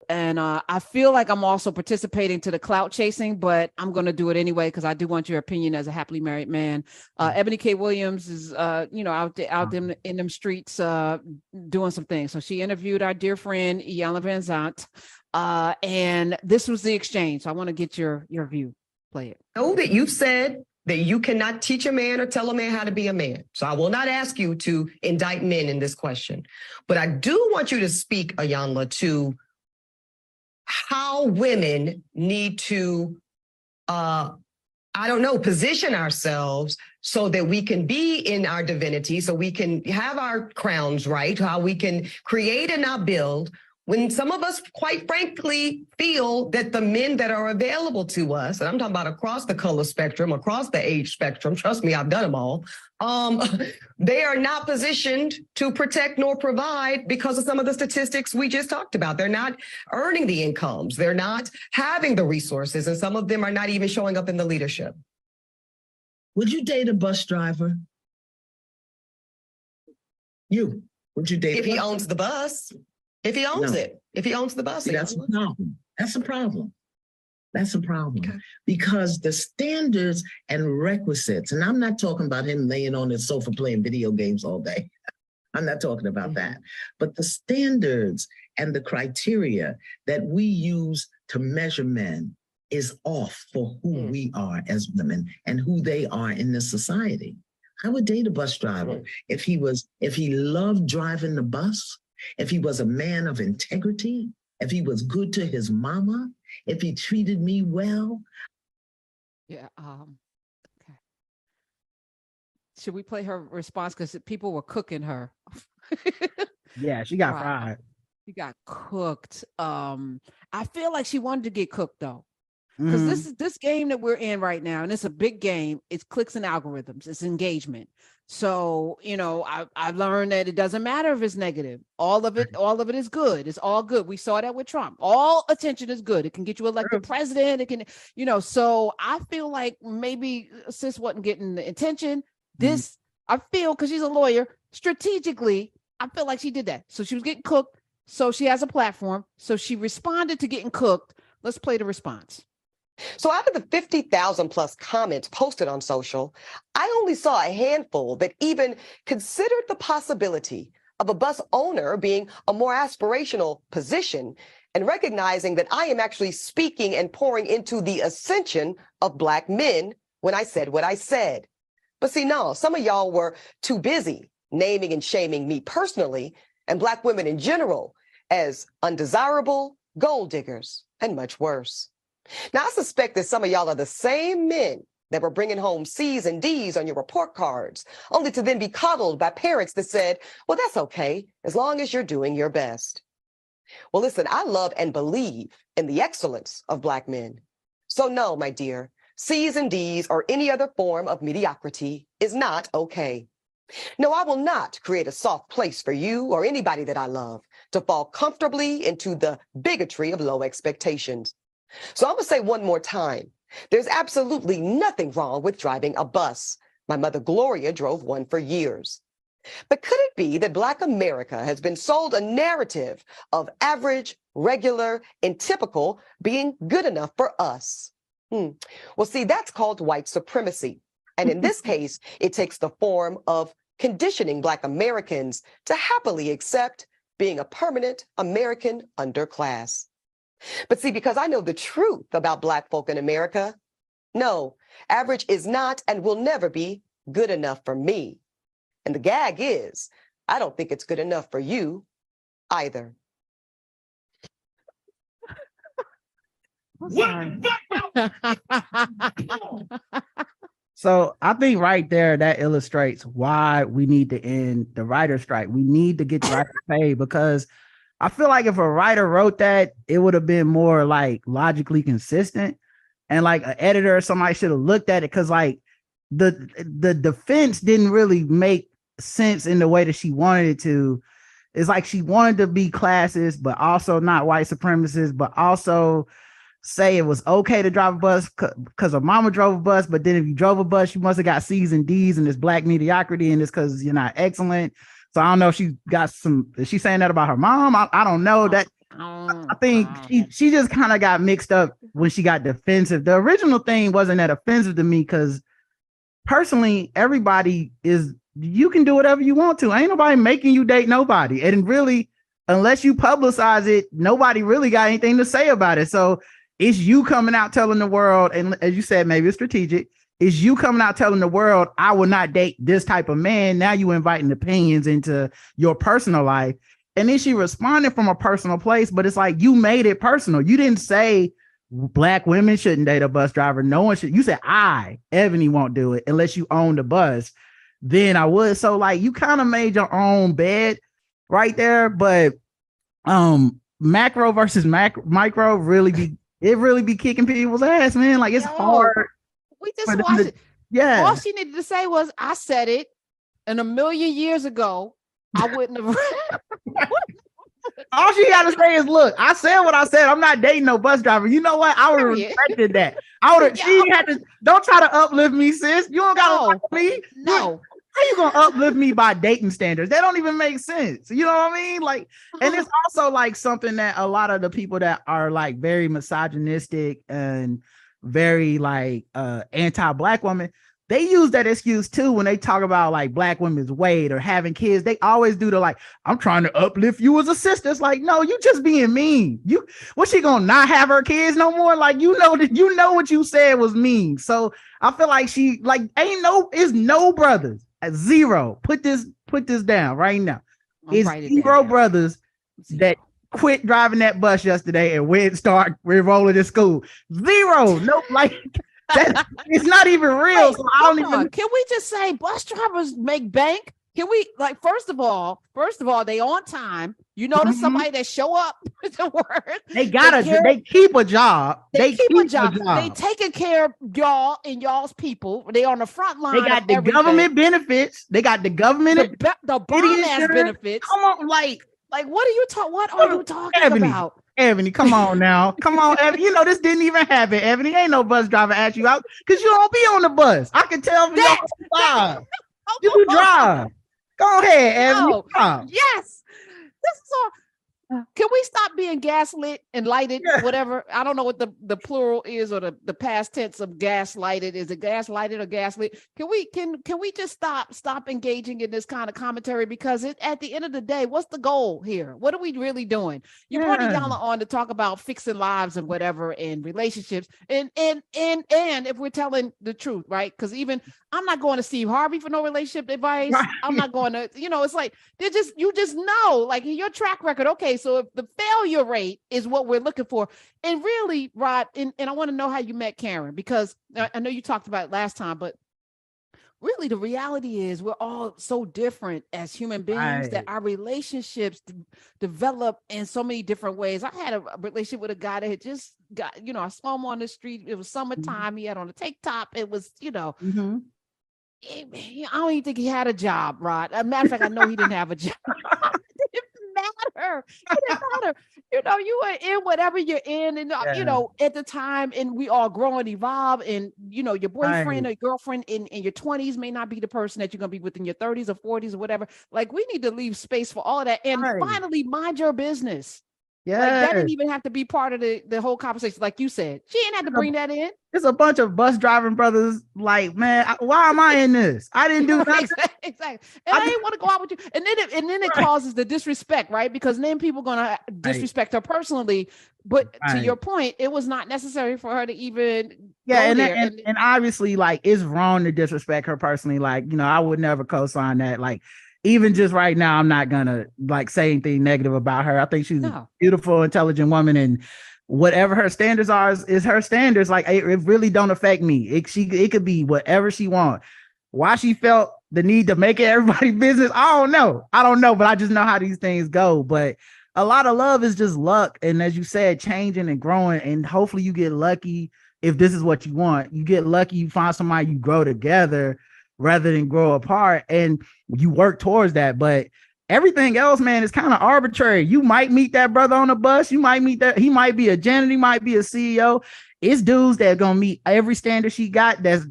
And I feel like I'm also participating to the clout chasing, but I'm going to do it anyway because I do want your opinion as a happily married man. Eboni K. Williams is, out in them streets doing some things. So she interviewed our dear friend Iyanla Vanzant, and this was the exchange. So I want to get your view. Play it. Know that you've said that you cannot teach a man or tell a man how to be a man. So I will not ask you to indict men in this question. But I do want you to speak, Iyanla, to how women need to, position ourselves so that we can be in our divinity, so we can have our crowns right, how we can create and not build, when some of us, quite frankly, feel that the men that are available to us, and I'm talking about across the color spectrum, across the age spectrum, trust me, I've done them all, they are not positioned to protect nor provide because of some of the statistics we just talked about. They're not earning the incomes. They're not having the resources, and some of them are not even showing up in the leadership. Would you date a bus driver? Would you date if he owns the bus? If he owns it, if he owns the bus. That's a problem. That's a problem. That's a problem. Okay. Because the standards and requisites, and I'm not talking about him laying on his sofa playing video games all day. I'm not talking about that. But the standards and the criteria that we use to measure men is off for who we are as women and who they are in this society. I would date a bus driver if he loved driving the bus, if he was a man of integrity, if he was good to his mama, if he treated me well. Yeah. Okay. Should we play her response? Because people were cooking her. Yeah, she got fried. She got cooked. I feel like she wanted to get cooked though. Because this game that we're in right now, and it's a big game, it's clicks and algorithms, it's engagement. So, I learned that it doesn't matter if it's negative. All of it is good. It's all good. We saw that with Trump. All attention is good. It can get you elected president. It can, so I feel like maybe sis wasn't getting the attention. This, I feel, because she's a lawyer, strategically, I feel like she did that. So she was getting cooked. So she has a platform. So she responded to getting cooked. Let's play the response. So out of the 50,000 plus comments posted on social, I only saw a handful that even considered the possibility of a bus owner being a more aspirational position and recognizing that I am actually speaking and pouring into the ascension of Black men when I said what I said. But see, no, some of y'all were too busy naming and shaming me personally and Black women in general as undesirable, gold diggers, and much worse. Now, I suspect that some of y'all are the same men that were bringing home C's and D's on your report cards, only to then be coddled by parents that said, well, that's okay, as long as you're doing your best. Well, listen, I love and believe in the excellence of Black men. So no, my dear, C's and D's or any other form of mediocrity is not okay. No, I will not create a soft place for you or anybody that I love to fall comfortably into the bigotry of low expectations. So I'm going to say one more time, there's absolutely nothing wrong with driving a bus. My mother, Gloria, drove one for years. But could it be that Black America has been sold a narrative of average, regular, and typical being good enough for us? Well, see, that's called white supremacy. And in this case, it takes the form of conditioning Black Americans to happily accept being a permanent American underclass. But see, because I know the truth about Black folk in America, no, average is not and will never be good enough for me. And the gag is, I don't think it's good enough for you either. So I think right there, that illustrates why we need to end the writer's strike. We need to get the writers paid, because I feel like if a writer wrote that, it would have been more like logically consistent, and like an editor or somebody should have looked at it, because like the defense didn't really make sense in the way that she wanted it to. It's like she wanted to be classist, but also not white supremacist, but also say it was okay to drive a bus because her mama drove a bus, but then if you drove a bus, you must have got C's and D's and this Black mediocrity, and it's because you're not excellent. So I don't know if she got some, is she saying that about her mom? I don't know. That I think she just kind of got mixed up when she got defensive. The original thing wasn't that offensive to me because personally, everybody you can do whatever you want to. Ain't nobody making you date nobody. And really, unless you publicize it, nobody really got anything to say about it. So it's you coming out telling the world, and as you said, maybe it's strategic. Is you coming out telling the world, I will not date this type of man. Now you inviting opinions into your personal life. And then she responded from a personal place, but it's like you made it personal. You didn't say Black women shouldn't date a bus driver. No one should. You said Eboni won't do it unless you own the bus. Then I would. So like you kind of made your own bed right there. But macro versus micro really be kicking people's ass, man. Like it's hard. We just watched it. Yeah. All she needed to say was, I said it, and 1,000,000 years ago, I wouldn't have. All she got to say is, look, I said what I said. I'm not dating no bus driver. You know what? I would have respected that. I would have. She had to. Don't try to uplift me, sis. You don't got to like me. No. How you gonna uplift me by dating standards? That don't even make sense. You know what I mean? Like, and it's also like something that a lot of the people that are like very misogynistic and very like anti-Black women, they use that excuse too when they talk about like Black women's weight or having kids. They always do the like, I'm trying to uplift you as a sister. It's like, no, you just being mean. What's she gonna not have her kids no more? Like, you know what you said was mean. So I feel like she like is no brothers. Zero. Put this down right now. It's zero brothers that quit driving that bus yesterday and went start re-rolling to school. Zero. No, like that. It's not even real. Wait, so I don't even. Can we just say bus drivers make bank? Can we like first of all, they on time. You notice somebody that show up to work. They keep a job. They keep a job. They taking care of y'all and y'all's people. They on the front line. They got the government benefits. They got the government the bomb ass benefits. Come on, like what are you talking about? Eboni, come on now. Come on, Eboni. You know this didn't even happen, Eboni. Ain't no bus driver ask you out because you don't be on the bus. I can tell from your drive. You drive. Go ahead, Eboni. No. Yes. This is all. Can we stop being gaslit and lighted? Yeah. Whatever. I don't know what the plural is or the past tense of gaslighted. Is it gaslighted or gaslit? Can we just stop engaging in this kind of commentary? Because at the end of the day, what's the goal here? What are we really doing? You brought Iyanla on to talk about fixing lives and whatever and relationships. And if we're telling the truth, right? Because even I'm not going to Steve Harvey for no relationship advice. Right. I'm not going to, it's like you just know, like your track record. Okay, so if the failure rate is what we're looking for, and really, Rod, and I want to know how you met Karen, because I know you talked about it last time, but really the reality is we're all so different as human beings that our relationships develop in so many different ways. I had a relationship with a guy that had just got, I saw him on the street. It was summertime. He had on a tank top. It was, I don't even think he had a job, Rod. As a matter of fact, I know he didn't have a job. It didn't matter. You were in whatever you're in, and at the time, and we all grow and evolve, and your boyfriend or your girlfriend in your 20s may not be the person that you're gonna be with in your 30s or 40s or whatever. Like, we need to leave space for all of that, and finally mind your business. Yeah, like, that didn't even have to be part of the whole conversation. Like you said, she didn't have to bring that in. There's a bunch of bus driving brothers like, man, why am I in this? I didn't do nothing. Exactly. And I didn't want to go out with you. And then it causes the disrespect, right? Because then people are gonna disrespect her personally. But to your point, it was not necessary for her to even and obviously, like, it's wrong to disrespect her personally. Like, I would never co-sign that. Like, even just right now, I'm not gonna like say anything negative about her. I think she's a beautiful, intelligent woman, and whatever her standards are is her standards. Like, it really don't affect me. It could be whatever she wants. Why she felt the need to make it everybody's business, I don't know, but I just know how these things go. But a lot of love is just luck, and as you said, changing and growing, and hopefully you get lucky. If this is what you want, you get lucky, you find somebody, you grow together rather than grow apart, and you work towards that. But everything else, man, is kind of arbitrary. You might meet that brother on the bus. You might meet that. He might be a janitor. He might be a CEO. It's dudes that gonna meet every standard she got. That's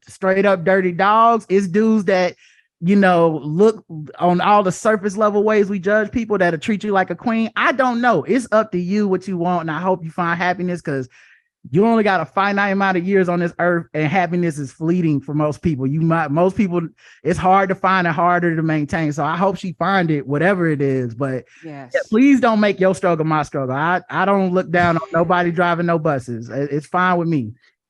straight up dirty dogs. It's dudes that look on all the surface level ways we judge people that'll treat you like a queen. I don't know. It's up to you what you want. And I hope you find happiness, because you only got a finite amount of years on this earth, and happiness is fleeting for most people. Most people, it's hard to find and harder to maintain. So I hope she find it, whatever it is. But yes, please don't make your struggle my struggle. I don't look down on nobody driving no buses. It's fine with me.